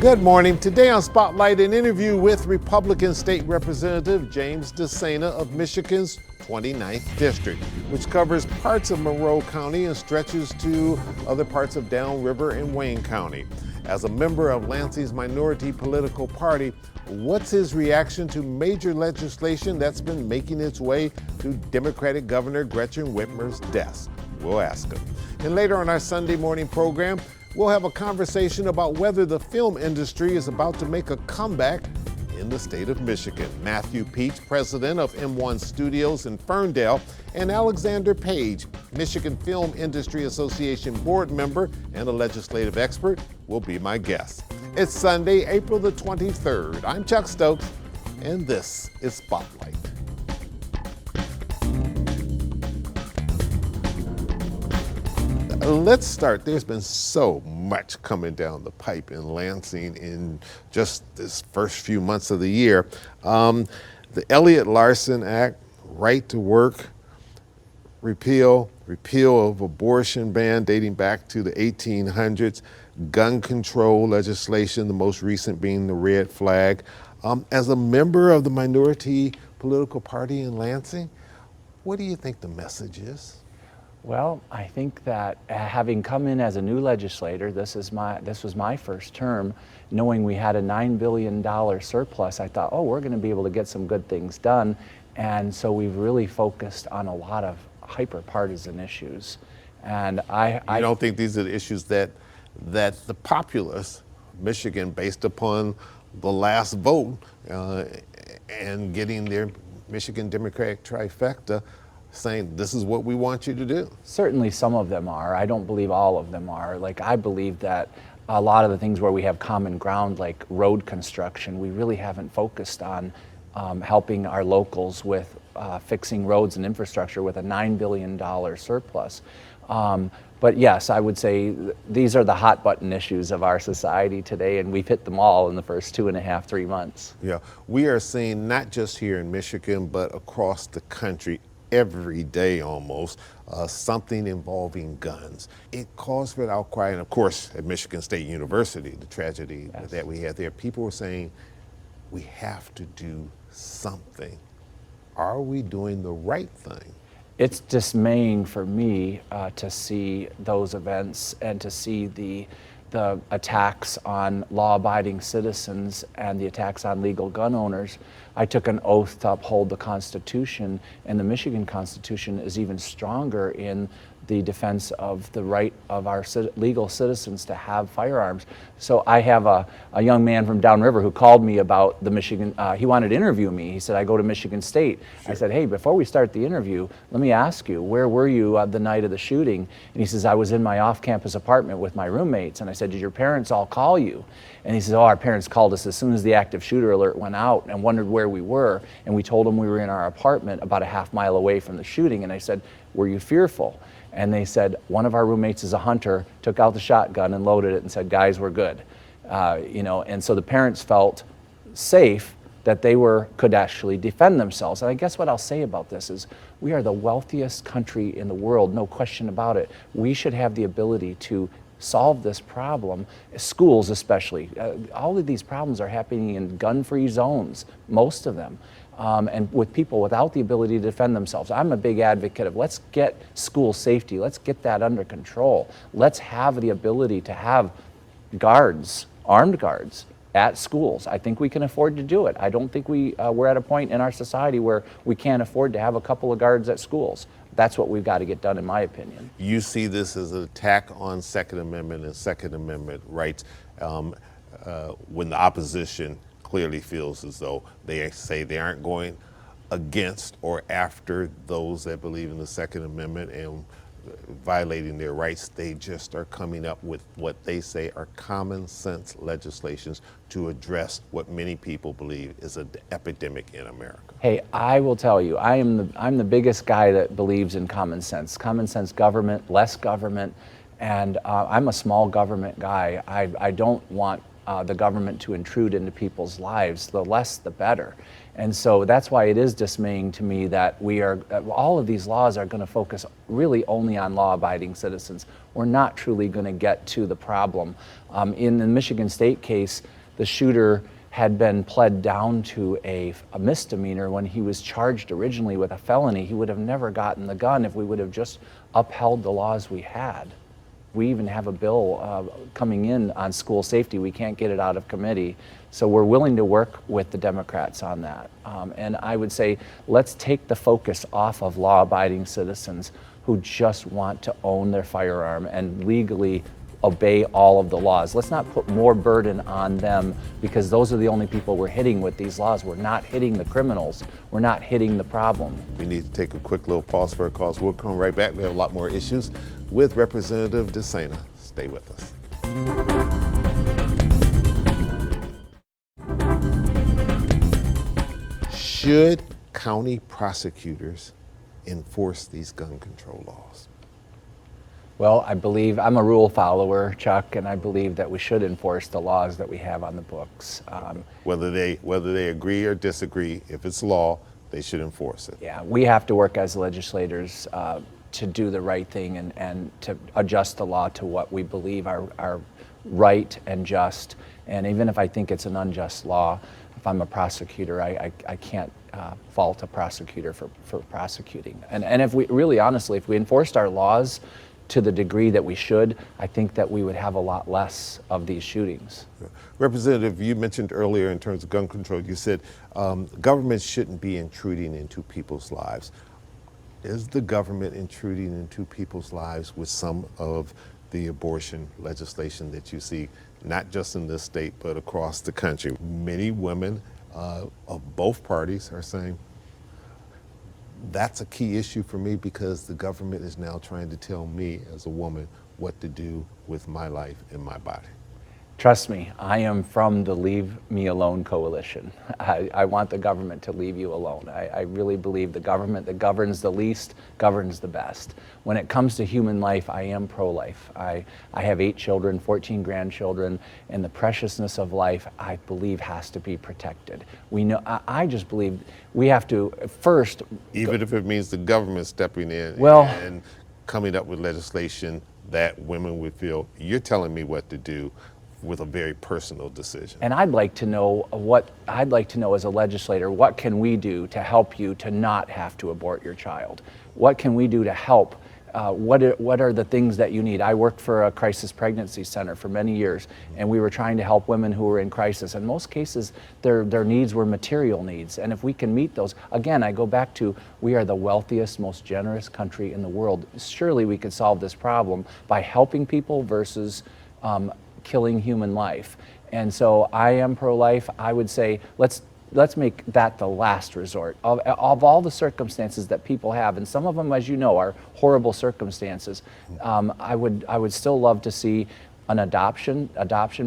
Good morning. Today on Spotlight, an interview with Republican State Representative James DeSana of Michigan's 29th District, which covers parts of Monroe County and stretches to other parts of Downriver and Wayne County. As a member of Lansing's minority political party, what's his reaction to major legislation that's been making its way to Democratic Governor Gretchen Whitmer's desk? We'll ask him. And later on our Sunday morning program, we'll have a conversation about whether the film industry is about to make a comeback in the state of Michigan. Matthew Peach, president of M1 Studios in Ferndale, and Alexander Page, Michigan Film Industry Association board member and a legislative expert, will be my guests. It's Sunday, April the 23rd. I'm Chuck Stokes, and this is Spotlight. Let's start. There's been so much coming down the pipe in Lansing in just this first few months of the year. The Elliott Larson Act, right to work, repeal of abortion ban dating back to the 1800s, gun control legislation, the most recent being the red flag. As a member of the minority political party in Lansing, what do you think the message is? Well, I think that having come in as a new legislator, this was my first term, knowing we had a $9 billion surplus, I thought, oh, we're going to be able to get some good things done. And so we've really focused on a lot of hyper-partisan issues. And I don't think these are the issues that the populace, Michigan, based upon the last vote and getting their Michigan Democratic trifecta, saying this is what we want you to do? Certainly some of them are. I don't believe all of them are. Like, I believe that a lot of the things where we have common ground, like road construction, we really haven't focused on helping our locals with fixing roads and infrastructure with a $9 billion surplus. But yes, I would say these are the hot button issues of our society today, and we've hit them all in the first 2.5, 3 months. Yeah, we are seeing not just here in Michigan, but across the country, every day almost, something involving guns. It calls for an outcry, and of course at Michigan State University, the tragedy that we had there, people were saying, we have to do something. Are we doing the right thing? It's dismaying for me to see those events and to see the attacks on law-abiding citizens and the attacks on legal gun owners. I took an oath to uphold the Constitution, and the Michigan Constitution is even stronger in the defense of the right of our legal citizens to have firearms. So I have a young man from Downriver who called me about the Michigan, he wanted to interview me. He said, I go to Michigan State. Sure. I said, hey, before we start the interview, let me ask you, where were you the night of the shooting? And he says, I was in my off-campus apartment with my roommates. And I said, did your parents all call you? And he says, oh, our parents called us as soon as the active shooter alert went out and wondered where we were. And we told them we were in our apartment about a half mile away from the shooting. And I said, were you fearful? And they said, one of our roommates is a hunter, took out the shotgun and loaded it and said, guys, we're good. And so the parents felt safe that they could actually defend themselves. And I guess what I'll say about this is we are the wealthiest country in the world, no question about it. We should have the ability to solve this problem, schools especially. All of these problems are happening in gun-free zones, most of them. And with people without the ability to defend themselves. I'm a big advocate of let's get school safety, let's get that under control. Let's have the ability to have guards, armed guards, at schools. I think we can afford to do it. I don't think we're at a point in our society where we can't afford to have a couple of guards at schools. That's what we've got to get done, in my opinion. You see this as an attack on Second Amendment and Second Amendment rights when the opposition clearly feels as though they say they aren't going against or after those that believe in the Second Amendment and violating their rights. They just are coming up with what they say are common sense legislations to address what many people believe is an epidemic in America. Hey, I will tell you, I'm the biggest guy that believes in common sense government, less government, and I'm a small government guy. I don't want the government to intrude into people's lives, the less the better. And so that's why it is dismaying to me that all of these laws are going to focus really only on law-abiding citizens. We're not truly going to get to the problem. In the Michigan State case, the shooter had been pled down to a misdemeanor when he was charged originally with a felony. He would have never gotten the gun if we would have just upheld the laws we had. We even have a bill coming in on school safety. We can't get it out of committee. So we're willing to work with the Democrats on that. And I would say, let's take the focus off of law-abiding citizens who just want to own their firearm and legally obey all of the laws. Let's not put more burden on them, because those are the only people we're hitting with these laws. We're not hitting the criminals. We're not hitting the problem. We need to take a quick little pause for a cause. We'll come right back. We have a lot more issues with Representative DeSana. Stay with us. Should county prosecutors enforce these gun control laws? Well, I believe, I'm a rule follower, Chuck, and I believe that we should enforce the laws that we have on the books. Whether they agree or disagree, if it's law, they should enforce it. Yeah, we have to work as legislators to do the right thing and to adjust the law to what we believe are right and just. And even if I think it's an unjust law, if I'm a prosecutor, I can't fault a prosecutor for prosecuting. And if we, really honestly, if we enforced our laws to the degree that we should, I think that we would have a lot less of these shootings. Representative, you mentioned earlier in terms of gun control, you said government shouldn't be intruding into people's lives. Is the government intruding into people's lives with some of the abortion legislation that you see, not just in this state, but across the country? Many women of both parties are saying, that's a key issue for me because the government is now trying to tell me as a woman what to do with my life and my body. Trust me, I am from the Leave Me Alone coalition. I want the government to leave you alone. I really believe the government that governs the least governs the best. When it comes to human life, I am pro-life. I have 8 children, 14 grandchildren, and the preciousness of life, I believe, has to be protected. We know. I just believe we have to first. Even if it means the government stepping in and coming up with legislation that women would feel, you're telling me what to do, with a very personal decision. And I'd like to know as a legislator, what can we do to help you to not have to abort your child? What can we do to help? What are the things that you need? I worked for a crisis pregnancy center for many years, and we were trying to help women who were in crisis. In most cases, their needs were material needs. And if we can meet those, again, I go back to, we are the wealthiest, most generous country in the world. Surely we could solve this problem by helping people versus killing human life. And so I am pro-life. I would say let's make that the last resort. Of all the circumstances that people have, and some of them, as you know, are horrible circumstances, I would still love to see an adoption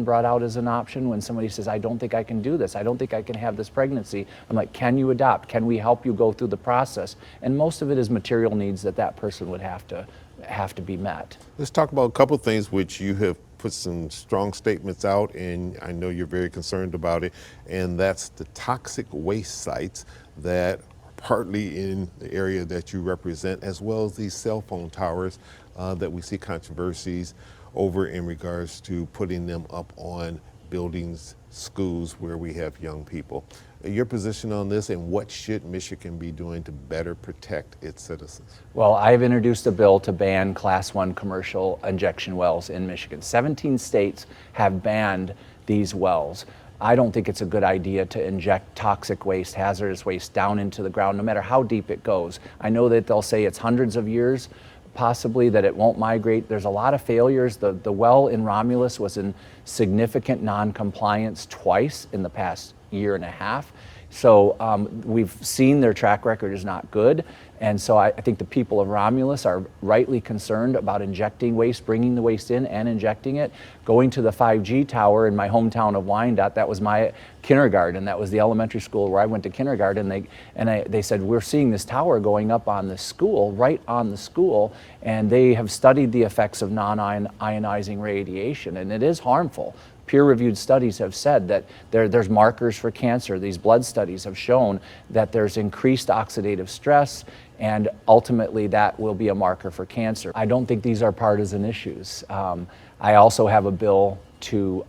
brought out as an option. When somebody says, I don't think I can do this, I don't think I can have this pregnancy, I'm like, can you adopt? Can we help you go through the process? And most of it is material needs that person would have to be met. Let's talk about a couple of things which you have put some strong statements out, and I know you're very concerned about it, and that's the toxic waste sites that are partly in the area that you represent, as well as these cell phone towers that we see controversies over in regards to putting them up on buildings, schools where we have young people. Your position on this, and what should Michigan be doing to better protect its citizens? Well, I've introduced a bill to ban Class 1 commercial injection wells in Michigan. 17 states have banned these wells. I don't think it's a good idea to inject toxic waste, hazardous waste down into the ground, no matter how deep it goes. I know that they'll say it's hundreds of years, possibly, that it won't migrate. There's a lot of failures. The well in Romulus was in significant non-compliance twice in the past year and a half. So we've seen their track record is not good. And so I think the people of Romulus are rightly concerned about injecting waste, bringing the waste in and injecting it. Going to the 5G tower in my hometown of Wyandotte, that was my kindergarten. That was the elementary school where I went to kindergarten. They said, we're seeing this tower going up on the school, right on the school, and they have studied the effects of non-ionizing radiation, and it is harmful. peer-reviewed studies have said that there's markers for cancer. These blood studies have shown that there's increased oxidative stress, and ultimately that will be a marker for cancer. I don't think these are partisan issues. I also have a bill to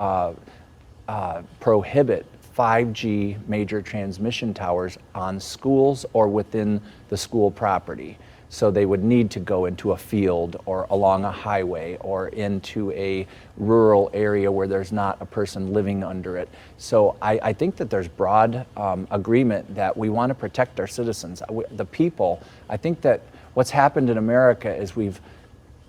prohibit 5G major transmission towers on schools or within the school property. So they would need to go into a field or along a highway or into a rural area where there's not a person living under it. So I think that there's broad agreement that we want to protect our citizens, the people. I think that what's happened in America is we've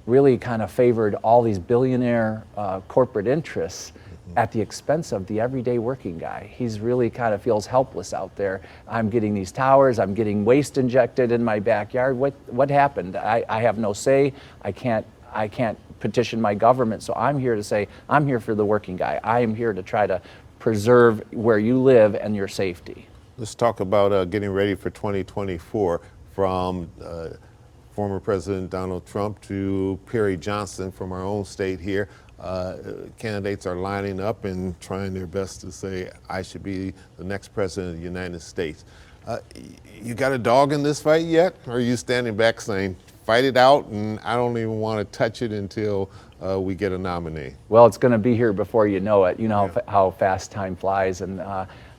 really kind of favored all these billionaire corporate interests at the expense of the everyday working guy. He's really kind of feels helpless out there. I'm getting these towers, I'm getting waste injected in my backyard. What happened? I have no say. I can't petition my government. So I'm here to say, I'm here for the working guy. I am here to try to preserve where you live and your safety. Let's talk about getting ready for 2024, from former President Donald Trump to Perry Johnson from our own state here. Candidates are lining up and trying their best to say, I should be the next president of the United States. You got a dog in this fight yet? Or are you standing back saying, fight it out and I don't even want to touch it until we get a nominee? Well, it's going to be here before you know it. You know how fast time flies. And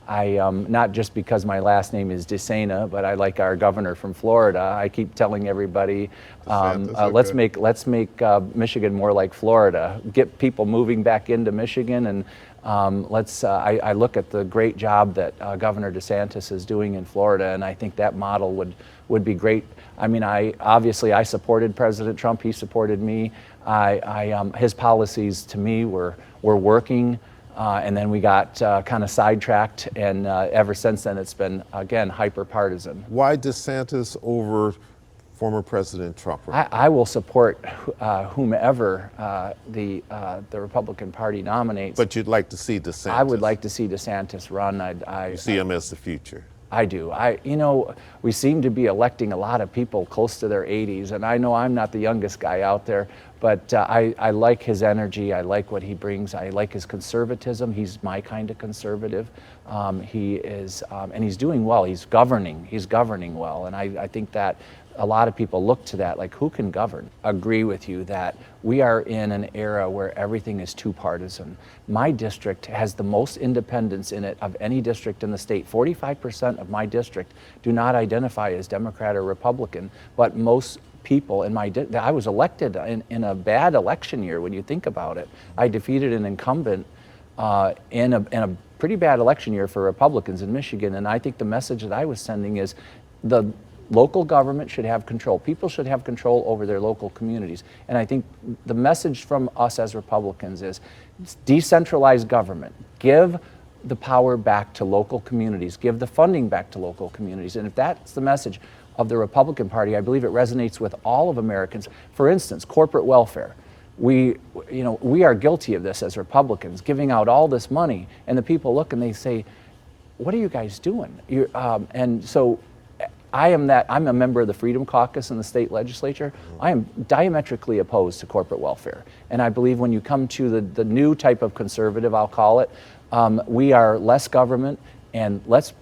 not just because my last name is DeSana, but I like our governor from Florida. I keep telling everybody, let's make Michigan more like Florida. Get people moving back into Michigan, and I look at the great job that Governor DeSantis is doing in Florida, and I think that model would be great. I mean, I supported President Trump. He supported me. His policies to me were working. And then we got kind of sidetracked, and ever since then it's been, again, hyper-partisan. Why DeSantis over former President Trump? I will support whomever the Republican Party nominates. But you'd like to see DeSantis? I would like to see DeSantis run. You see him as the future? I do. We seem to be electing a lot of people close to their 80s, and I know I'm not the youngest guy out there, but I like his energy. I like what he brings. I like his conservatism. He's my kind of conservative. He is, and he's doing well. He's governing well, and I think that a lot of people look to that, like, who can govern? Agree with you that we are in an era where everything is too partisan. My district has the most independents in it of any district in the state. 45% of my district do not identify as Democrat or Republican, but most people in my I was elected in a bad election year when you think about it. I defeated an incumbent in a pretty bad election year for Republicans in Michigan, and I think the message that I was sending is the local government should have control. People should have control over their local communities. And I think the message from us as Republicans is decentralized government. Give the power back to local communities. Give the funding back to local communities. And if that's the message of the Republican Party, I believe it resonates with all of Americans. For instance, corporate welfare. We are guilty of this as Republicans, giving out all this money, and the people look and they say, what are you guys doing? And so I'm a member of the Freedom Caucus in the state legislature. I am diametrically opposed to corporate welfare. And I believe when you come to the new type of conservative, I'll call it, we are less government, and let's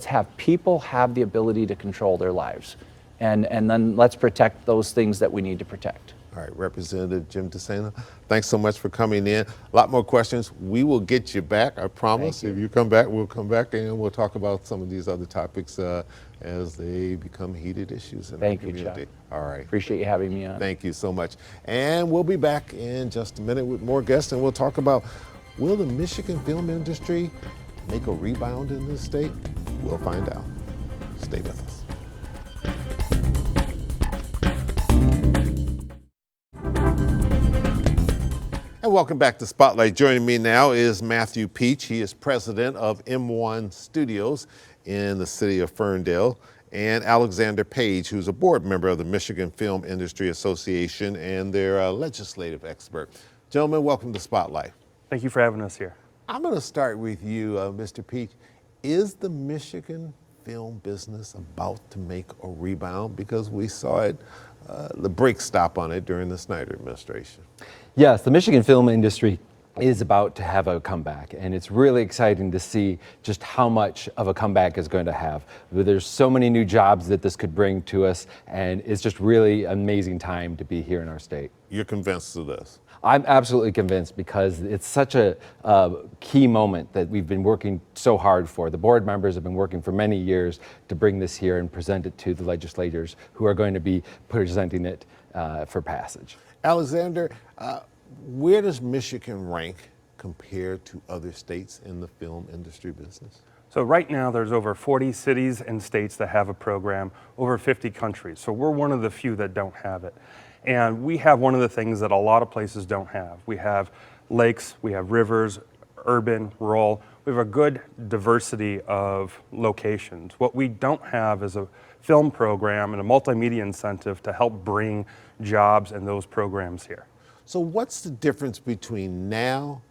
have people have the ability to control their lives. And then let's protect those things that we need to protect. All right, Representative Jim DeSana, thanks so much for coming in. A lot more questions. We will get you back, I promise. If you come back, we'll come back and we'll talk about some of these other topics as they become heated issues in our community. Thank you, Chuck. All right. Appreciate you having me on. Thank you so much. And we'll be back in just a minute with more guests, and we'll talk about, will the Michigan film industry make a rebound in this state? We'll find out. Stay with us. And welcome back to Spotlight. Joining me now is Matthew Peach. He is president of M1 Studios in the city of Ferndale, and Alexander Page, who's a board member of the Michigan Film Industry Association and their legislative expert. Gentlemen, welcome to Spotlight. Thank you for having us here. I'm going to start with you, Mr. Peach. Is the Michigan film business about to make a rebound? Because we saw it, the brake stop on it during the Snyder administration. Yes, the Michigan film industry is about to have a comeback, and it's really exciting to see just how much of a comeback it's going to have. There's so many new jobs that this could bring to us, and it's just really an amazing time to be here in our state. You're convinced of this? I'm absolutely convinced, because it's such a key moment that we've been working so hard for. The board members have been working for many years to bring this here and present it to the legislators who are going to be presenting it for passage. Alexander, where does Michigan rank compared to other states in the film industry business? So right now there's over 40 cities and states that have a program, over 50 countries. So we're one of the few that don't have it. And we have one of the things that a lot of places don't have. We have lakes, we have rivers, urban, rural. We have a good diversity of locations. What we don't have is a film program and a multimedia incentive to help bring jobs and those programs here. So what's the difference between now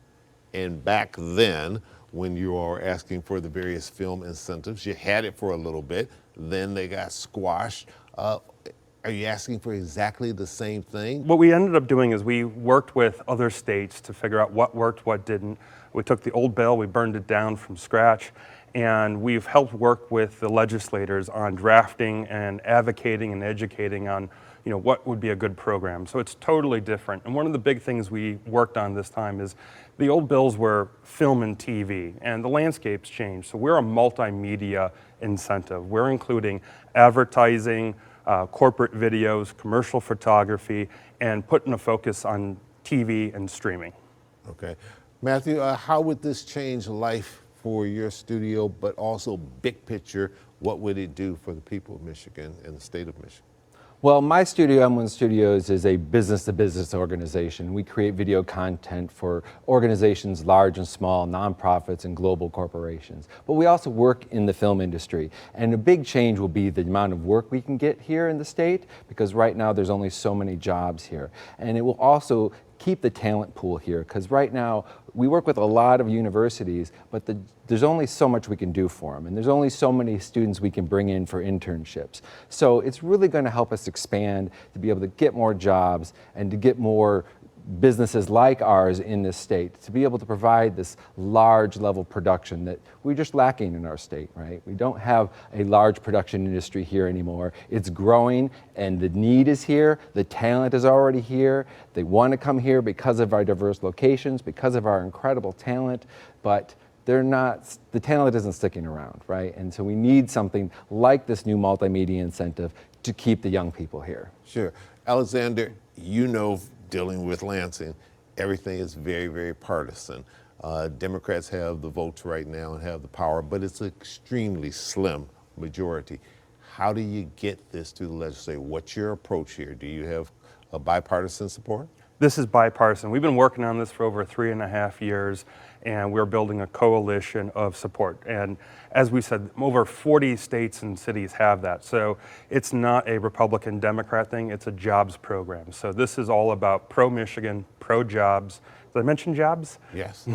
and back then when you are asking for the various film incentives? You had it for a little bit, then they got squashed. Are you asking for exactly the same thing? What we ended up doing is we worked with other states to figure out what worked, what didn't. We took the old bill, we burned it down from scratch, and we've helped work with the legislators on drafting and advocating and educating on what would be a good program. So it's totally different. And one of the big things we worked on this time is the old bills were film and TV, and the landscape's changed. So we're a multimedia incentive. We're including advertising, corporate videos, commercial photography, and putting a focus on TV and streaming. Okay. Matthew, how would this change life for your studio, but also big picture, what would it do for the people of Michigan and the state of Michigan? Well, my studio, M1 Studios, is a business-to-business organization. We create video content for organizations large and small, nonprofits and global corporations. But we also work in the film industry. And a big change will be the amount of work we can get here in the state, because right now there's only so many jobs here. And it will also keep the talent pool here, because right now we work with a lot of universities, but there's only so much we can do for them, and there's only so many students we can bring in for internships. So it's really going to help us expand to be able to get more jobs and to get more businesses like ours in this state, to be able to provide this large level production that we're just lacking in our state, right? We don't have a large production industry here anymore. It's growing, and the need is here, the talent is already here. They want to come here because of our diverse locations, because of our incredible talent, but the talent isn't sticking around, right? And so we need something like this new multimedia incentive to keep the young people here. Sure. Alexander, dealing with Lansing, everything is very, very partisan. Democrats have the votes right now and have the power, but it's an extremely slim majority. How do you get this to the legislature? What's your approach here? Do you have a bipartisan support? This is bipartisan. We've been working on this for over 3.5 years, and we're building a coalition of support. And as we said, over 40 states and cities have that. So it's not a Republican-Democrat thing, it's a jobs program. So this is all about pro-Michigan, pro-jobs. Did I mention jobs? Yes.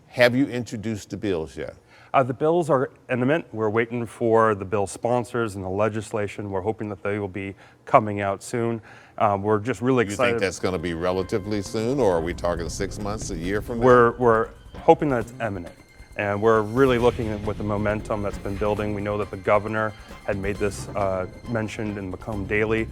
Have you introduced the bills yet? The bills are imminent. We're waiting for the bill sponsors and the legislation. We're hoping that they will be coming out soon. We're just really excited. You think that's going to be relatively soon, or are we talking 6 months, a year from now? We're hoping that it's imminent. And we're really looking at with the momentum that's been building. We know that the governor had made this mentioned in Macomb Daily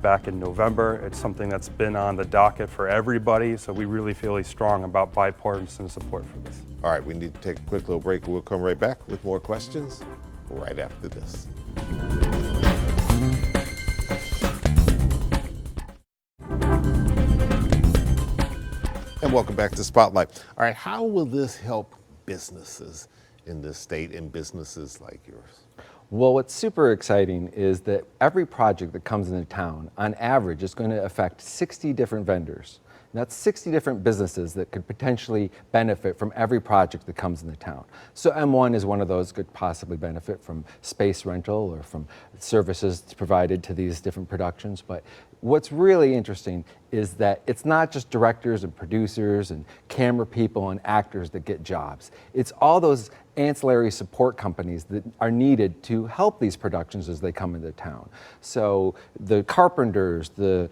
back in November. It's something that's been on the docket for everybody, so we really feel strong about bipartisan support for this. All right, we need to take a quick little break. We'll come right back with more questions right after this. And welcome back to Spotlight. All right, how will this help businesses in this state and businesses like yours? Well, what's super exciting is that every project that comes into town, on average, is going to affect 60 different vendors. And that's 60 different businesses that could potentially benefit from every project that comes into town. So M1 is one of those could possibly benefit from space rental or from services provided to these different productions. But what's really interesting is that it's not just directors and producers and camera people and actors that get jobs. It's all those ancillary support companies that are needed to help these productions as they come into town. So the carpenters, the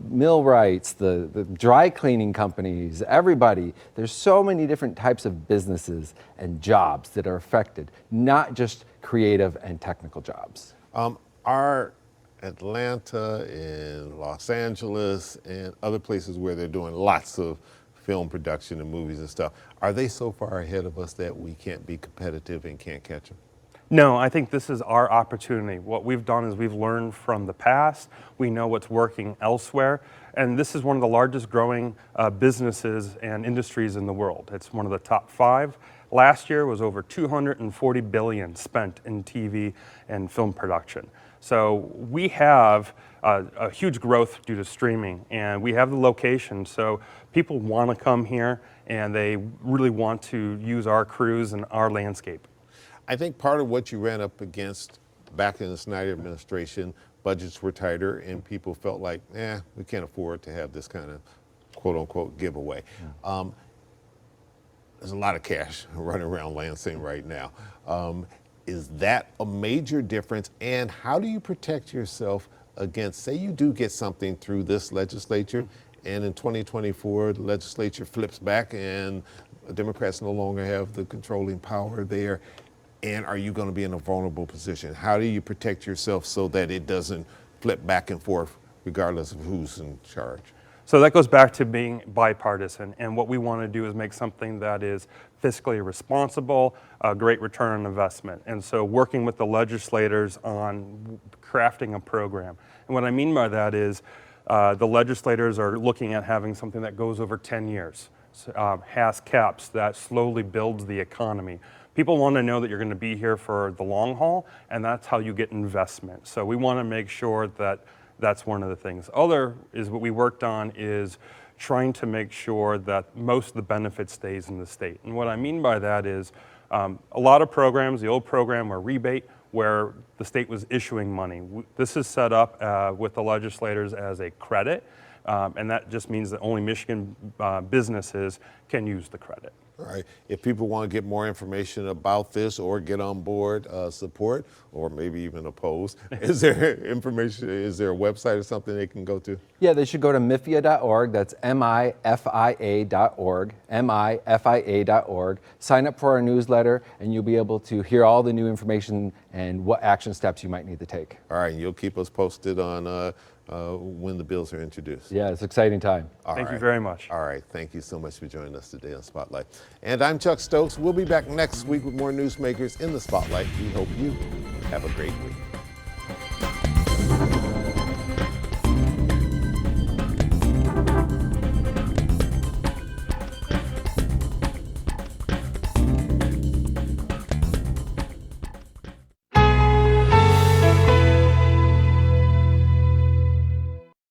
millwrights, the dry cleaning companies, everybody, there's so many different types of businesses and jobs that are affected, not just creative and technical jobs. Are Atlanta and Los Angeles and other places where they're doing lots of film production and movies and stuff, are they so far ahead of us that we can't be competitive and can't catch them? No, I think this is our opportunity. What we've done is we've learned from the past. We know what's working elsewhere. And this is one of the largest growing businesses and industries in the world. It's one of the top 5. Last year was over $240 billion spent in TV and film production. So we have a huge growth due to streaming, and we have the location. So people want to come here, and they really want to use our crews and our landscape. I think part of what you ran up against back in the Snyder administration, budgets were tighter and people felt like, we can't afford to have this kind of quote unquote giveaway. Yeah. There's a lot of cash running around Lansing right now. Is that a major difference? And how do you protect yourself against, say you do get something through this legislature and in 2024 the legislature flips back and Democrats no longer have the controlling power there? And are you going to be in a vulnerable position? How do you protect yourself so that it doesn't flip back and forth regardless of who's in charge? So that goes back to being bipartisan, and what we want to do is make something that is fiscally responsible, a great return on investment. And so working with the legislators on crafting a program. And what I mean by that is the legislators are looking at having something that goes over 10 years, has caps that slowly builds the economy. People want to know that you're going to be here for the long haul, and that's how you get investment. So we want to make sure that that's one of the things. Other is what we worked on is trying to make sure that most of the benefit stays in the state. And what I mean by that is a lot of programs, the old program were rebate, where the state was issuing money. This is set up with the legislators as a credit, and that just means that only Michigan businesses can use the credit. All right. If people want to get more information about this or get on board support or maybe even oppose, is there information, is there a website or something they can go to? Yeah, they should go to MIFIA.org. That's MIFIA.org, MIFIA.org. Sign up for our newsletter, and you'll be able to hear all the new information and what action steps you might need to take. All right, and you'll keep us posted on when the bills are introduced. Yeah, it's an exciting time. Thank you very much. All right, thank you so much for joining us today on Spotlight. And I'm Chuck Stokes. We'll be back next week with more newsmakers in the Spotlight. We hope you have a great week.